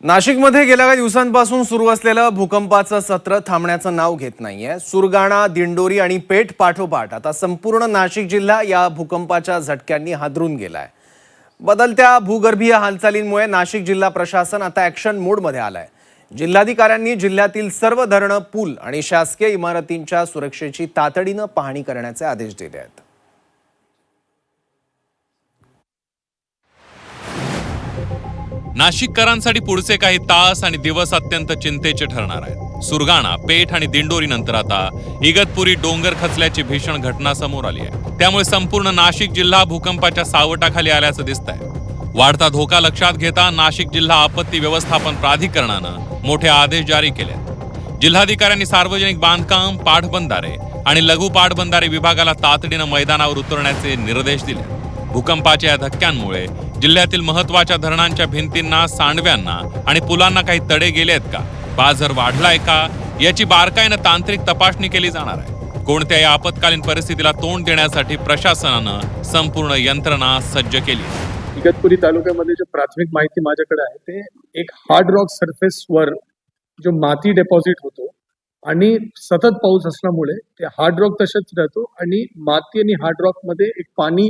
नाशिकमध्ये गेल्या काही दिवसांपासून सुरू असलेलं भूकंपाचं सत्र थांबण्याचं नाव घेत नाहीये। सुरगाणा, दिंडोरी आणि पेठ पाठोपाठ आता संपूर्ण नाशिक जिल्हा या भूकंपाच्या झटक्यांनी हादरून गेलाय। बदलत्या भूगर्भीय हालचालींमुळे नाशिक जिल्हा प्रशासन आता ॲक्शन मोडमध्ये आलाय। जिल्हाधिकाऱ्यांनी जिल्ह्यातील सर्व धरणं, पूल आणि शासकीय इमारतींच्या सुरक्षेची तातडीनं पाहणी करण्याचे आदेश दिले आहेत। नाशिककरांसाठी पुढचे काही तास आणि दिवस अत्यंत चिंतेचे ठरणार आहेत। सुरगाणा, पेठ आणि दिंडोरी नंतर आता इगतपुरी डोंगर खचल्याची भीषण घटना समोर आली आहे। त्यामुळे संपूर्ण नाशिक जिल्हा भूकंपाच्या सावटाखाली आल्याचं दिसतंय। वाढता धोका लक्षात घेता नाशिक जिल्हा आपत्ती व्यवस्थापन प्राधिकरणानं मोठे आदेश जारी केले। जिल्हाधिकाऱ्यांनी सार्वजनिक बांधकाम, पाटबंधारे आणि लघु पाटबंधारे विभागाला तातडीनं मैदानावर उतरण्याचे निर्देश दिले। भूकंपाच्या या धक्क्यांमुळे जिल्ह्यातील महत्त्वाच्या धरणांच्या भिंतींना, सांडव्यांना आणि पुलांना काही तडे गेले आहेत का, बाजार वाढलाय का, याची बारकाईनं तांत्रिक तपासणी केली जाणार आहे। कोणत्याही आपत्कालीन परिस्थितीला तोंड देण्यासाठी प्रशासनानं संपूर्ण यंत्रणा सज्ज केली आहे। इगतपुरी तालुक्यामध्ये जो प्राथमिक माहिती माझ्याकडे आहे ते एक हार्ड रॉक सरफेसवर जो माती डेपॉझिट होतो आणि सतत पाऊस असल्यामुळे ते हार्ड रॉक तसंच राहतो आणि माती आणि हार्ड रॉक मध्ये एक पाणी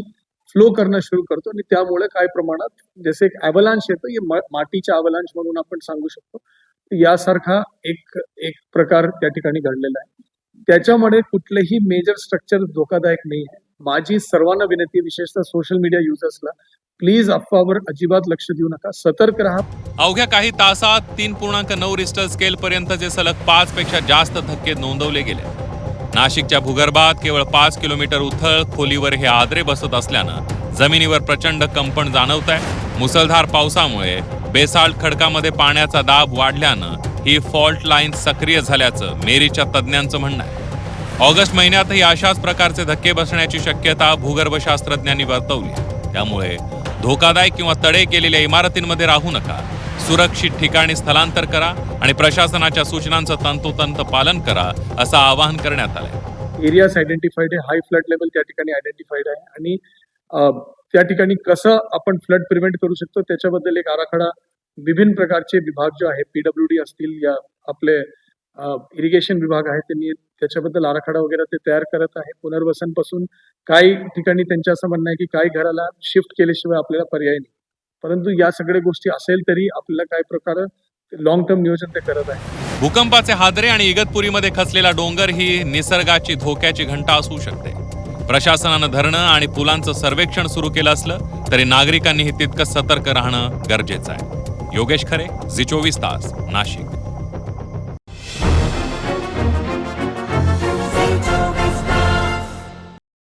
फ्लो करणं सुरू करतो आणि त्यामुळे काही प्रमाणात जसे एक अवलांच येतो, मातीच्या अवलांच म्हणून आपण सांगू शकतो, यासारखा एक प्रकार त्या ठिकाणी घडलेला आहे। त्याच्यामुळे कुठलेही मेजर स्ट्रक्चर धोकादायक नाही आहे। माझी सर्वांना विनंती, विशेषतः सोशल मीडिया युजर्सला, प्लीज अफवावर अजिबात लक्ष देऊ नका, सतर्क राहा। अवघ्या काही तासात 3.9 रिश्टर स्केल पर्यंतचे सलग 5 पेक्षा जास्त धक्के नोंदवले गेले। नाशिकच्या भूगर्भात केवळ 5 किलोमीटर उथळ खोलीवर हे आदरे बसत असल्यानं जमिनीवर प्रचंड कंपन जाणवत आहे। मुसळधार पावसामुळे बेसाल्ट खडकामध्ये पाण्याचा दाब वाढल्यानं ही फॉल्ट लाईन सक्रिय झाल्याचं मेरीच्या तज्ज्ञांचं म्हणणं आहे। ऑगस्ट महिन्यातही अशाच प्रकारचे धक्के बसण्याची शक्यता भूगर्भशास्त्रज्ञांनी वर्तवली। त्यामुळे धोकादायक किंवा तडे केलेल्या इमारतींमध्ये राहू नका, सुरक्षित ठिकाणी स्थलांतर करा आणि प्रशासनाच्या सूचनांचं तंतोतंत पालन करा, असं आवाहन करण्यात आलंय। एरियाज आयडेंटिफाईड आहे, हाय फ्लड लेवल त्या ठिकाणी आयडेंटिफाईड आहे आणि त्या ठिकाणी कसं आपण फ्लड प्रिव्हेंट करू शकतो त्याच्याबद्दल एक आराखडा विभिन्न प्रकारचे विभाग जो आहे, PWD असतील या आपले इरिगेशन विभाग आहे, त्यांनी त्याच्याबद्दल आराखडा वगैरे ते तयार करत आहे। पुनर्वसन पासून काही ठिकाणी त्यांचं असं म्हणणं आहे की काही घराला शिफ्ट केल्याशिवाय आपल्याला पर्याय नाही, परंतु या सगळ्या गोष्टी असेल तरी आपल्याला काही प्रकारे लॉंग टर्म नियोजन ते करत आहे। भूकंपाचे हादरे आणि इगतपुरीमध्ये खचलेला डोंगर ही निसर्गाची धोक्याची घंटा असू शकते। प्रशासनानं धरणं आणि पुलांचं सर्वेक्षण सुरू केलं असलं तरी नागरिकांनीही तितकंच सतर्क राहणं गरजेचं आहे। योगेश खरे, झी 24 तास, नाशिक।